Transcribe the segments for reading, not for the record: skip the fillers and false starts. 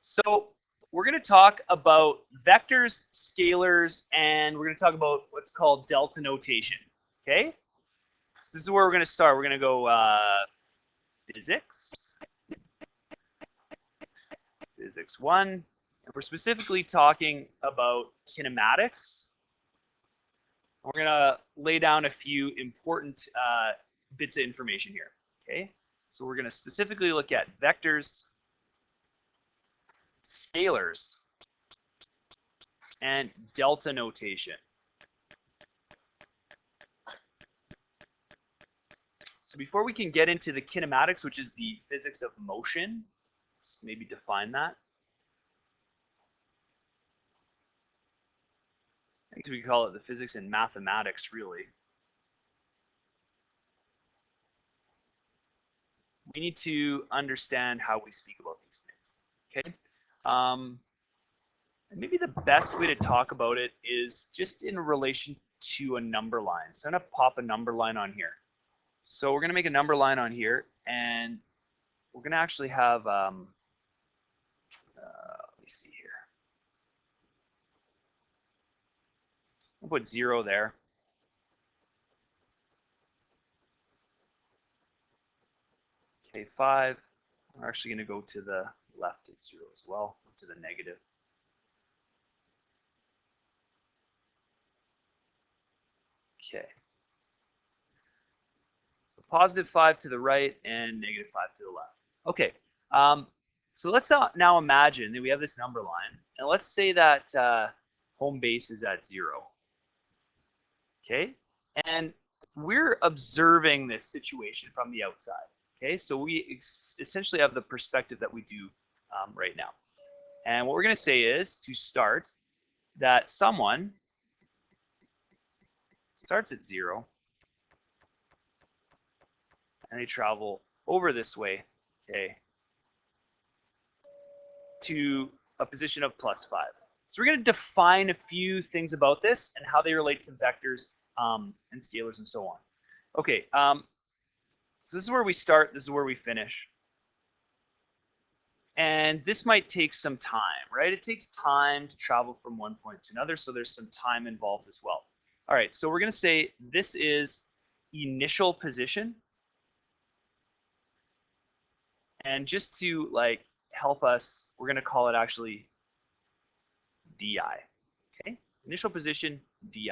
So we're going to talk about vectors, scalars, and we're going to talk about what's called delta notation. Okay? So this is where we're going to start. We're going to go physics, physics 1, and we're specifically talking about kinematics. We're going to lay down a few important bits of information here. Okay? So we're going to specifically look at vectors, scalars, and delta notation. So before we can get into the kinematics, which is the physics of motion, let's maybe define that. I think we call it the physics and mathematics, really. We need to understand how we speak about these things. Okay? And maybe the best way to talk about it is just in relation to a number line. So I'm going to pop a number line on here. So we're going to make a number line on here, and we're going to actually have, let me see here. We'll put 0 there. Okay, 5. We're actually going to go to the left of 0 as well, to the negative. Okay. So positive 5 to the right and negative 5 to the left. Okay. So let's now imagine that we have this number line, and let's say that home base is at 0. Okay. And we're observing this situation from the outside. Okay. So we essentially have the perspective that we do right now. And what we're going to say is, to start, that someone starts at 0 and they travel over this way, okay, to a position of +5. So we're going to define a few things about this and how they relate to vectors and scalars and so on. Okay, so this is where we start, this is where we finish. And this might take some time, right? It takes time to travel from one point to another, so there's some time involved as well. All right, so we're going to say this is initial position. And just to like help us, we're going to call it actually DI. Okay, initial position, DI.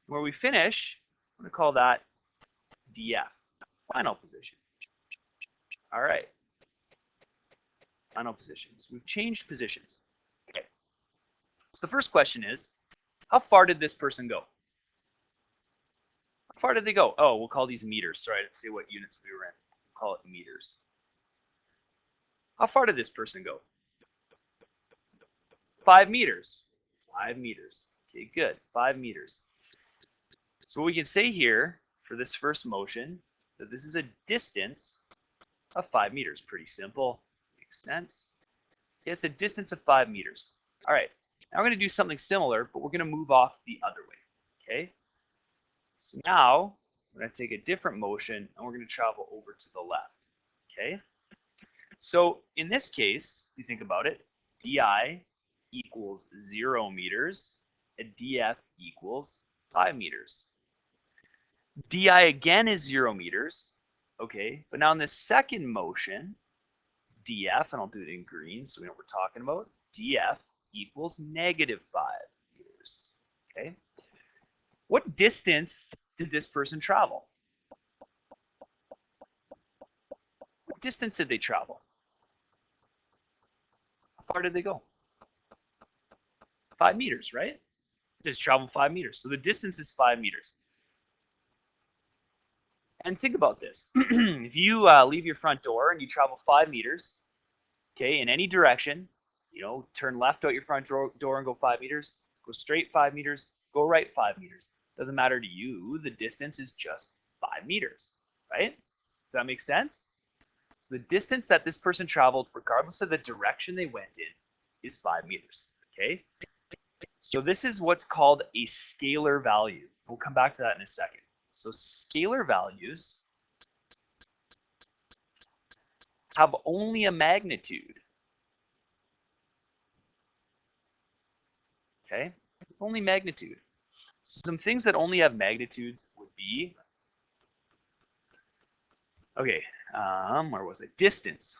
Where we finish, we're going to call that DF, final position. All right, final positions. We've changed positions. Okay, so the first question is, how far did this person go? How far did they go? Oh, we'll call these meters. Sorry, I didn't say what units we were in. We'll call it meters. How far did this person go? 5 meters. 5 meters. Okay, good. 5 meters. So what we can say here for this first motion, that this is a distance of 5 meters. Pretty simple. Makes sense. Okay, it's a distance of 5 meters. All right. Now we're going to do something similar, but we're going to move off the other way. Okay. So now we're going to take a different motion and we're going to travel over to the left. Okay. So in this case, if you think about it, DI equals 0 meters, and DF equals 5 meters. DI again is 0 meters, okay, but now in this second motion, DF, and I'll do it in green so we know what we're talking about, DF equals -5 meters, okay? What distance did this person travel? What distance did they travel? How far did they go? 5 meters, right? Just travel 5 meters. So the distance is 5 meters. And think about this. If you leave your front door and you travel 5 meters, okay, in any direction, you know, turn left out your front door and go 5 meters, go straight 5 meters, go right 5 meters. Doesn't matter to you. The distance is just 5 meters, right? Does that make sense? So the distance that this person traveled, regardless of the direction they went in, is 5 meters, okay? So this is what's called a scalar value. We'll come back to that in a second. So scalar values have only a magnitude. okay? Only magnitude. Some things that only have magnitudes would be, okay, where was it? Distance.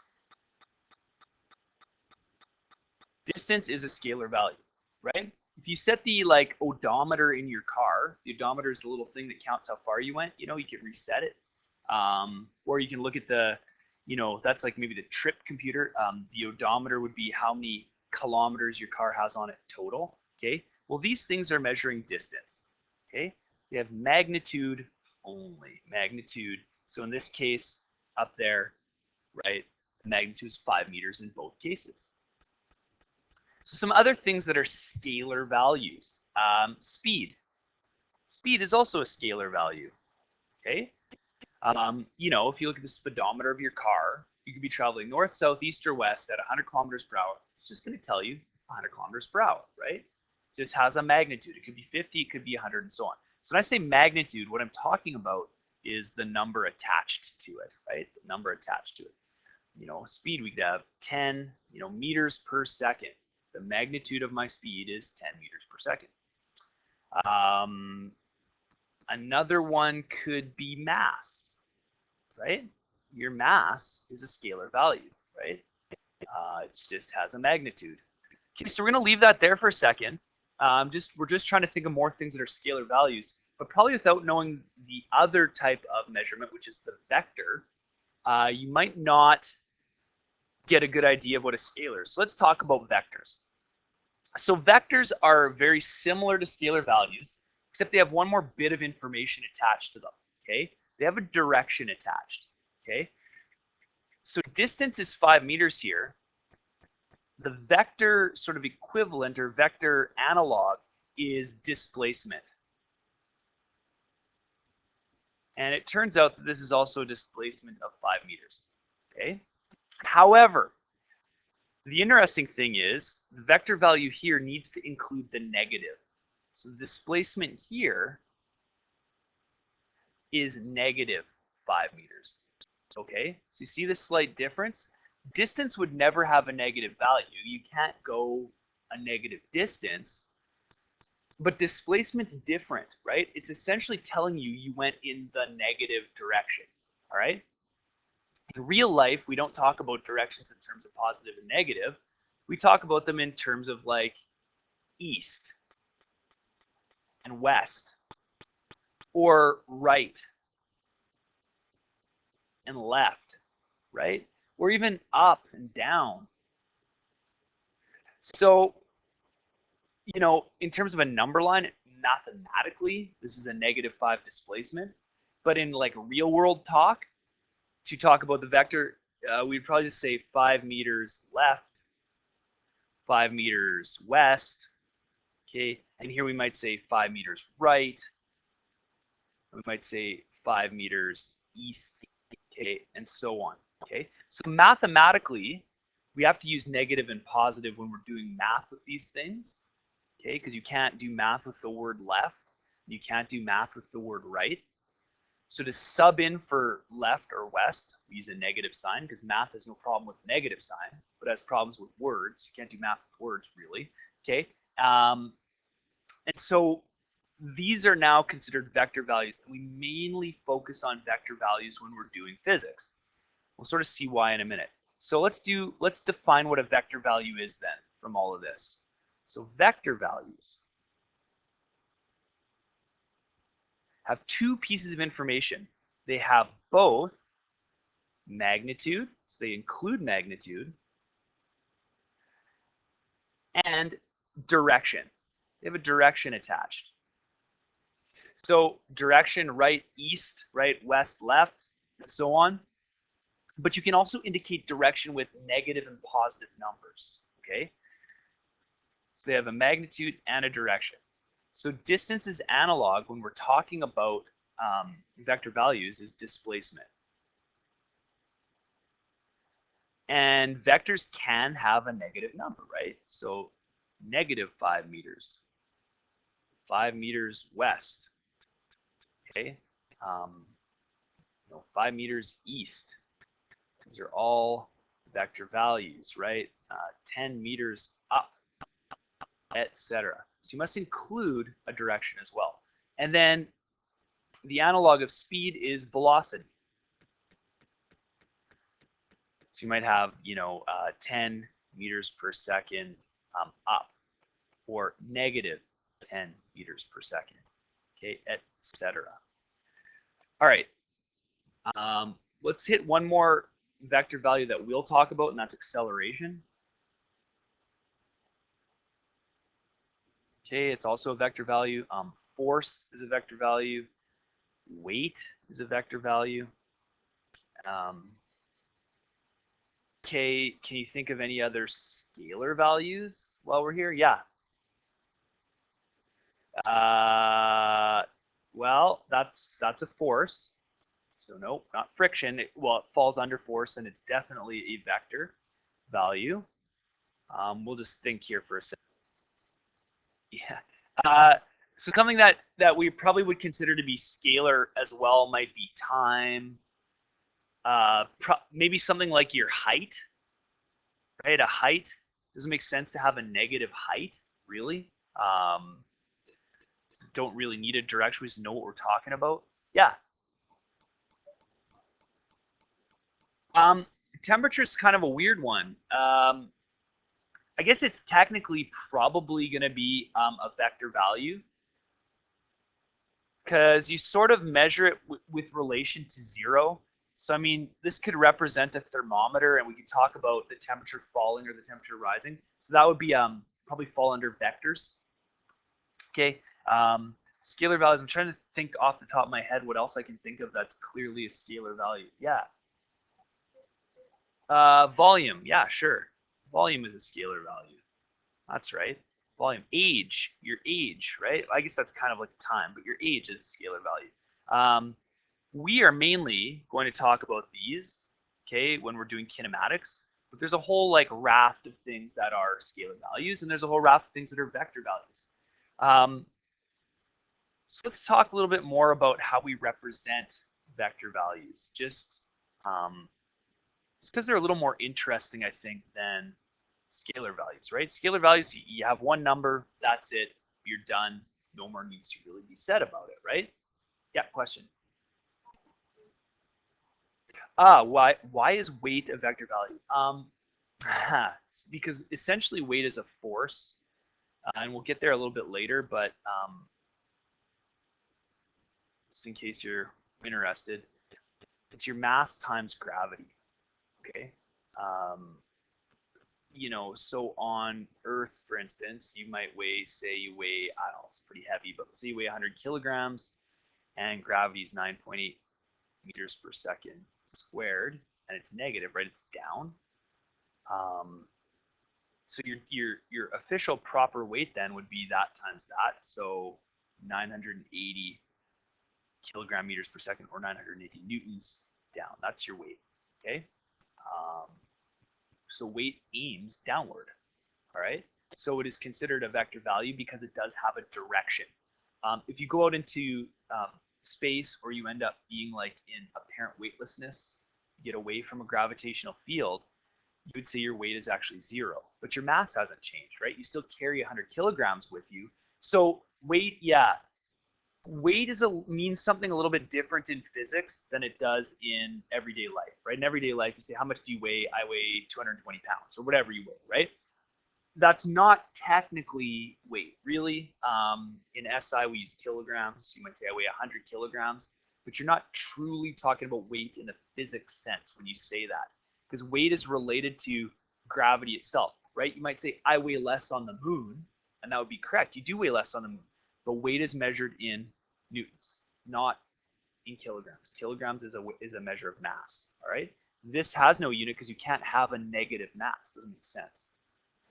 Distance is a scalar value, right? If you set the like odometer in your car, the odometer is the little thing that counts how far you went. You know, you can reset it, or you can look at the, you know, that's like maybe the trip computer. The odometer would be how many kilometers your car has on it total. Okay. Well, these things are measuring distance. Okay. They have magnitude only, magnitude. So in this case, up there, right, the magnitude is 5 meters in both cases. So some other things that are scalar values. Speed. Speed is also a scalar value. Okay. You know, if you look at the speedometer of your car, you could be traveling north, south, east, or west at 100 kilometers per hour. It's just going to tell you 100 kilometers per hour, right? It just has a magnitude. It could be 50, it could be 100, and so on. So when I say magnitude, what I'm talking about is the number attached to it, right? The number attached to it. You know, speed, we could have 10, you know, meters per second. The magnitude of my speed is 10 meters per second. Another one could be mass, right? Your mass is a scalar value, right? It just has a magnitude. Okay, so we're going to leave that there for a second. We're just trying to think of more things that are scalar values, but probably without knowing the other type of measurement, which is the vector, you might not get a good idea of what a scalar is. So let's talk about vectors. So vectors are very similar to scalar values, except they have one more bit of information attached to them, okay? They have a direction attached, okay? So distance is 5 meters here. The vector sort of equivalent or vector analog is displacement. And it turns out that this is also a displacement of 5 meters, okay? However, the interesting thing is the vector value here needs to include the negative. So the displacement here is negative 5 meters. Okay, so you see this slight difference? Distance would never have a negative value. You can't go a negative distance, but displacement's different, right? It's essentially telling you you went in the negative direction, all right? In real life, we don't talk about directions in terms of positive and negative. We talk about them in terms of like east and west, or right and left, right? Or even up and down. So, you know, in terms of a number line, mathematically, this is a -5 displacement. But in like real world talk, to talk about the vector, we'd probably just say 5 meters left, 5 meters west, okay? And here we might say 5 meters right. We might say 5 meters east, okay, and so on, okay? So mathematically, we have to use negative and positive when we're doing math with these things, okay? Because you can't do math with the word left. You can't do math with the word right. So to sub in for left or west, we use a negative sign because math has no problem with negative sign, but has problems with words. You can't do math with words, really, okay? And so these are now considered vector values, and we mainly focus on vector values when we're doing physics. We'll sort of see why in a minute. So let's define what a vector value is then from all of this. So vector values have two pieces of information. They have both magnitude, so they include magnitude, and direction. They have a direction attached. So direction, right, east, right, west, left, and so on. But you can also indicate direction with negative and positive numbers, okay? So they have a magnitude and a direction. So distance is analog when we're talking about vector values is displacement. And vectors can have a negative number, right? So -5 meters, 5 meters west, okay? 5 meters east. These are all vector values, right? 10 meters up, etc. So you must include a direction as well. And then the analog of speed is velocity. So you might have, 10 meters per second up, or negative 10 meters per second, okay, etc. All right, let's hit one more vector value that we'll talk about, and that's acceleration. Okay, it's also a vector value. Force is a vector value. Weight is a vector value. Okay, can you think of any other scalar values while we're here? Yeah. Well, that's a force. So no, not friction. It falls under force, and it's definitely a vector value. We'll just think here for a second. Yeah. So something that we probably would consider to be scalar as well might be time. Maybe something like your height, right? A height doesn't make sense to have a negative height, really. Don't really need a direction. We just know what we're talking about. Yeah. Temperature is kind of a weird one. I guess it's technically probably going to be a vector value, because you sort of measure it with relation to 0. So, I mean, this could represent a thermometer, and we could talk about the temperature falling or the temperature rising. So that would be probably fall under vectors. Okay. Scalar values. I'm trying to think off the top of my head what else I can think of that's clearly a scalar value. Yeah. Volume. Yeah, sure. Volume is a scalar value. That's right. Volume. Age. Your age, right? I guess that's kind of like time, but your age is a scalar value. We are mainly going to talk about these, okay, when we're doing kinematics. But there's a whole like raft of things that are scalar values, and there's a whole raft of things that are vector values. So let's talk a little bit more about how we represent vector values. Just it's because they're a little more interesting, I think, than scalar values, right? Scalar values, you have one number, that's it, you're done. No more needs to really be said about it, right? Yeah, question. Why is weight a vector value? Because essentially weight is a force, and we'll get there a little bit later, but just in case you're interested, it's your mass times gravity, okay? So on Earth, for instance, you might weigh, I don't know, it's pretty heavy, but say you weigh 100 kilograms, and gravity is 9.8 meters per second squared, and it's negative, right? It's down. So your official proper weight then would be that times that, so 980 kilogram meters per second, or 980 newtons down. That's your weight, okay? So weight aims downward, all right? So it is considered a vector value because it does have a direction. If you go out into space, or you end up being like in apparent weightlessness, you get away from a gravitational field, you would say your weight is actually 0, but your mass hasn't changed, right? You still carry 100 kilograms with you. So weight, yeah, weight means something a little bit different in physics than it does in everyday life, right? In everyday life, you say, how much do you weigh? I weigh 220 pounds, or whatever you weigh, right? That's not technically weight, really. In SI, we use kilograms. You might say I weigh 100 kilograms, but you're not truly talking about weight in the physics sense when you say that, because weight is related to gravity itself, right? You might say I weigh less on the moon, and that would be correct. You do weigh less on the moon, but weight is measured in newtons, not in kilograms. Kilograms is a measure of mass, all right? This has no unit because you can't have a negative mass. Doesn't make sense.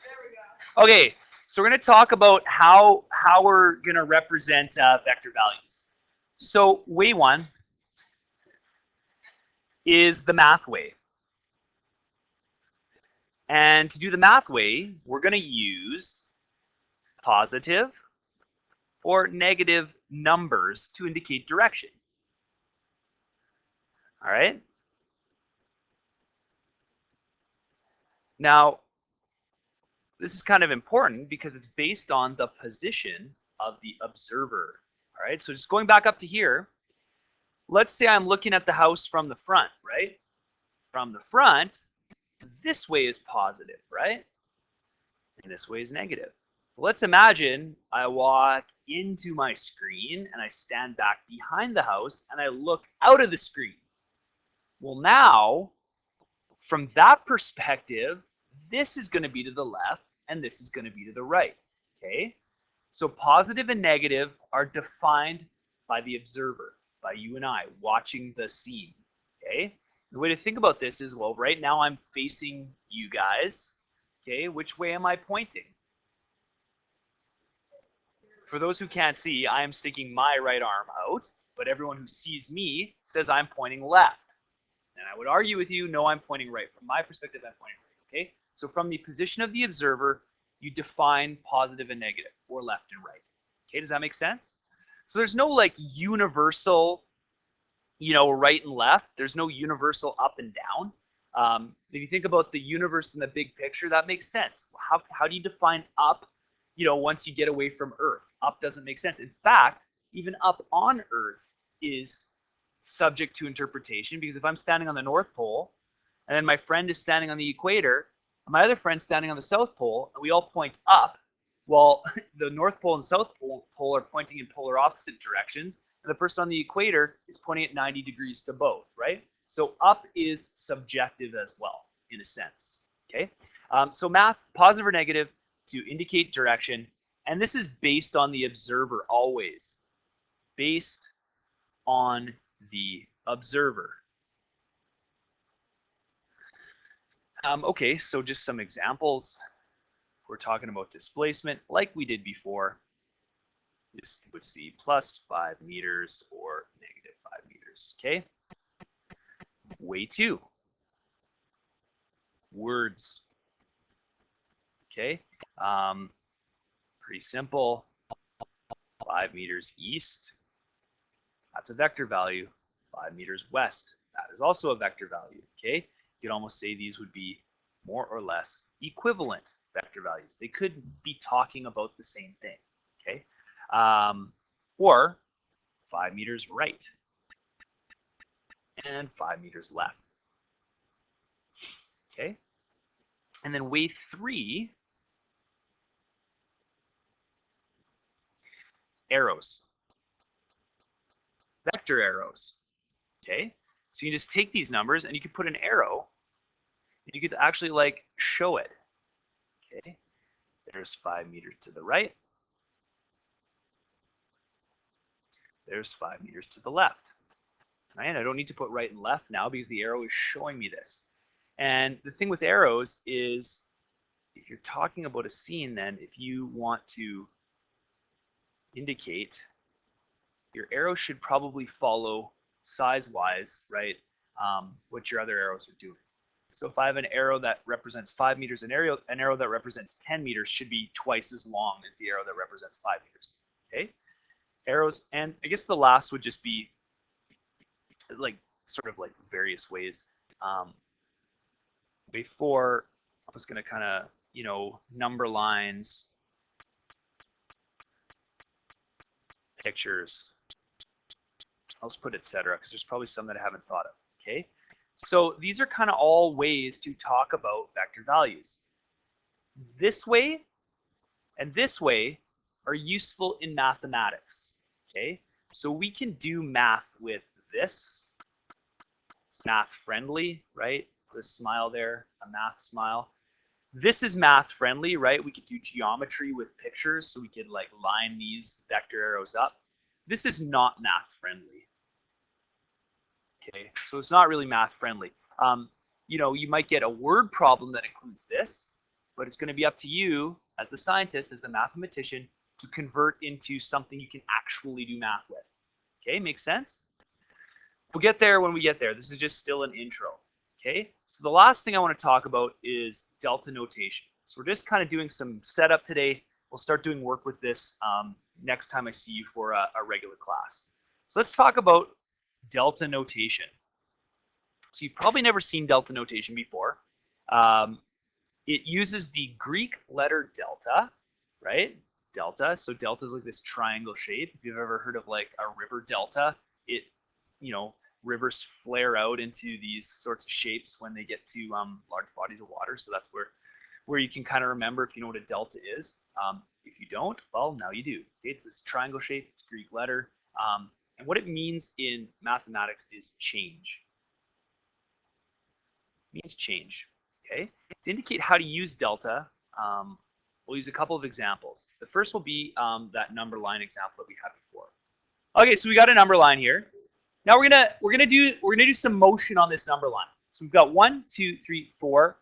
There we go. Okay, so we're going to talk about how we're going to represent vector values. So way one is the math way. And to do the math way, we're going to use positive or negative numbers to indicate direction. All right? Now, This is kind of important because it's based on the position of the observer. All right, so just going back up to here, let's say I'm looking at the house from the front, right? From the front, this way is positive, right? And this way is negative. Let's imagine I walk into my screen and I stand back behind the house and I look out of the screen. Well, now, from that perspective, this is going to be to the left and this is going to be to the right. Okay? So positive and negative are defined by the observer, by you and I watching the scene. Okay? The way to think about this is, well, right now I'm facing you guys. Okay, which way am I pointing? For those who can't see, I am sticking my right arm out, but everyone who sees me says I'm pointing left. And I would argue with you, no, I'm pointing right. From my perspective, I'm pointing right. Okay? So from the position of the observer, you define positive and negative, or left and right. Okay, does that make sense? So there's no like universal, right and left. There's no universal up and down. If you think about the universe in the big picture, that makes sense. How do you define up, once you get away from Earth? Up doesn't make sense. In fact, even up on Earth is subject to interpretation, because if I'm standing on the North Pole and then my friend is standing on the equator and my other friend's standing on the South Pole and we all point up, well, the North Pole and South Pole are pointing in polar opposite directions, and the person on the equator is pointing at 90 degrees to both, right? So up is subjective as well, in a sense. Okay, so math, positive or negative, to indicate direction, and this is based on the observer always. Based on the observer. Okay, so just some examples. We're talking about displacement like we did before. This would see plus 5 meters or negative 5 meters. Okay. Way 2. Words. Okay. Pretty simple. 5 meters east. That's a vector value. 5 meters west. That is also a vector value. Okay. You could almost say these would be more or less equivalent vector values. They could be talking about the same thing. Okay. Or 5 meters right and 5 meters left. Okay. And then way 3, arrows. Vector arrows. Okay. So you just take these numbers and you could put an arrow and you could actually like show it. Okay. There's 5 meters to the right. There's 5 meters to the left. Right? I don't need to put right and left now because the arrow is showing me this. And the thing with arrows is, if you're talking about a scene, then if you want to indicate, your arrow should probably follow size-wise, right, what your other arrows are doing. So if I have an arrow that represents 5 meters, an arrow that represents 10 meters should be twice as long as the arrow that represents 5 meters. Okay? Arrows, and I guess the last would just be like sort of like various ways. Before, I was going to kind of, number lines, pictures. I'll just put etc. because there's probably some that I haven't thought of. Okay, so these are kind of all ways to talk about vector values. This way and this way are useful in mathematics. Okay, so we can do math with this. It's math friendly, right? Put a smile there, a math smile. This is math friendly, right? We could do geometry with pictures, so we could like line these vector arrows up. This is not math friendly. Okay, so it's not really math friendly. You might get a word problem that includes this, but it's going to be up to you as the scientist, as the mathematician, to convert into something you can actually do math with. Okay, makes sense? We'll get there when we get there. This is just still an intro. Okay, so the last thing I want to talk about is delta notation. So we're just kind of doing some setup today. We'll start doing work with this next time I see you for a regular class. So let's talk about delta notation. So you've probably never seen delta notation before. it uses the Greek letter delta, right? Delta. So delta is like this triangle shape. If you've ever heard of like a river delta, it, you know, rivers flare out into these sorts of shapes when they get to large bodies of water. So that's where you can kind of remember if you know what a delta is. If you don't, well, now you do. It's this triangle shape. It's Greek letter. And what it means in mathematics is change. It means change. Okay. To indicate how to use delta, we'll use a couple of examples. The first will be that number line example that we had before. Okay, so we got a number line here. Now we're gonna do some motion on this number line. So we've got 1, 2, 3, 4,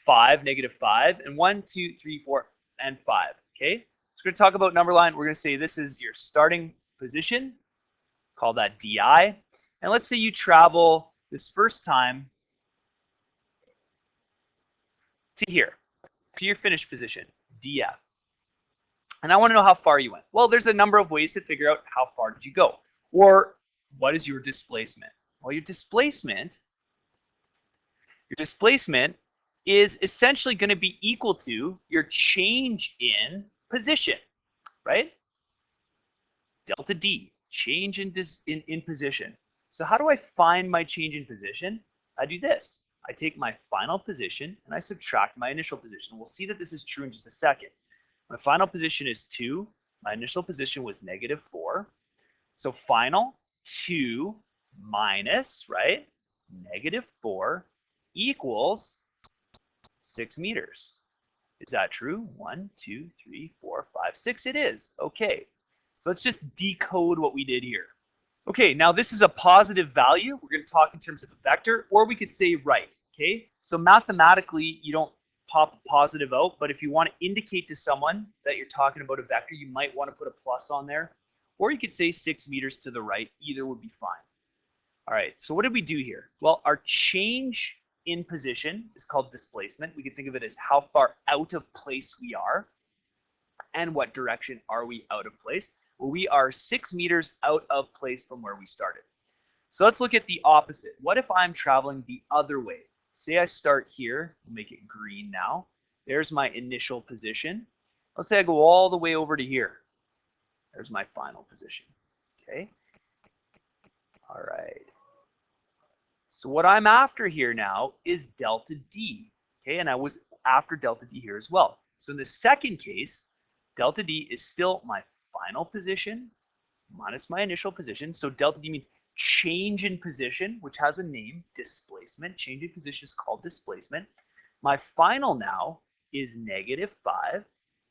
5, -5, and 1, 2, 3, 4, and 5. Okay, so we're gonna talk about number line. We're gonna say this is your starting position. Call that DI. And let's say you travel this first time to here, to your finished position, DF. And I want to know how far you went. Well, there's a number of ways to figure out how far did you go. Or what is your displacement? Well, your displacement is essentially going to be equal to your change in position, right? Delta D, change in position. So how do I find my change in position? I do this. I take my final position and I subtract my initial position. We'll see that this is true in just a second. My final position is 2. My initial position was -4. So final 2 minus, right, -4 equals 6 meters. Is that true? 1, 2, 3, 4, 5, 6. It is. Okay. So let's just decode what we did here. Okay, now this is a positive value. We're going to talk in terms of a vector, or we could say right. Okay, so mathematically, you don't pop a positive out, but if you want to indicate to someone that you're talking about a vector, you might want to put a plus on there, or you could say 6 meters to the right. Either would be fine. All right, so what did we do here? Well, our change in position is called displacement. We can think of it as how far out of place we are, and what direction are we out of place. Well, we are 6 meters out of place from where we started. So let's look at the opposite. What if I'm traveling the other way? Say I start here, we'll make it green now. There's my initial position. Let's say I go all the way over to here. There's my final position. Okay. All right. So what I'm after here now is delta D. Okay, and I was after delta D here as well. So in the second case, delta D is still my final position minus my initial position. So delta D means change in position, which has a name, displacement. Change in position is called displacement. My final now is -5,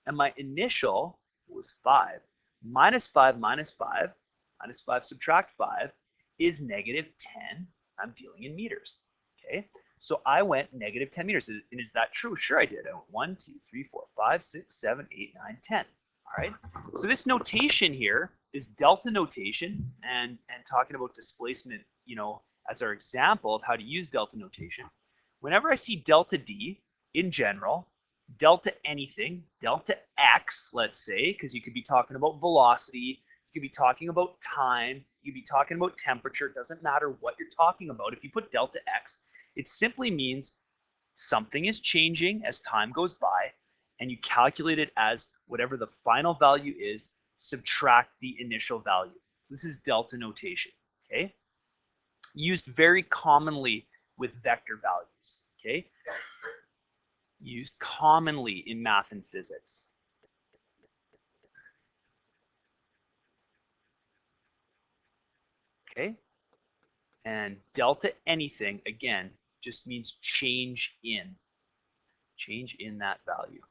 and my initial was 5. -5 minus 5, minus 5 subtract 5 is -10. I'm dealing in meters. Okay, so I went -10 meters. And is that true? Sure, I did. I went 1, 2, 3, 4, 5, 6, 7, 8, 9, 10. All right. So this notation here is delta notation, and talking about displacement, as our example of how to use delta notation. Whenever I see delta D in general, delta anything, delta X, let's say, because you could be talking about velocity, you could be talking about time, you could be talking about temperature. It doesn't matter what you're talking about. If you put delta X, it simply means something is changing as time goes by, and you calculate it as whatever the final value is, subtract the initial value. This is delta notation, okay? Used very commonly with vector values, okay? Used commonly in math and physics. Okay? And delta anything, again, just means change in that value.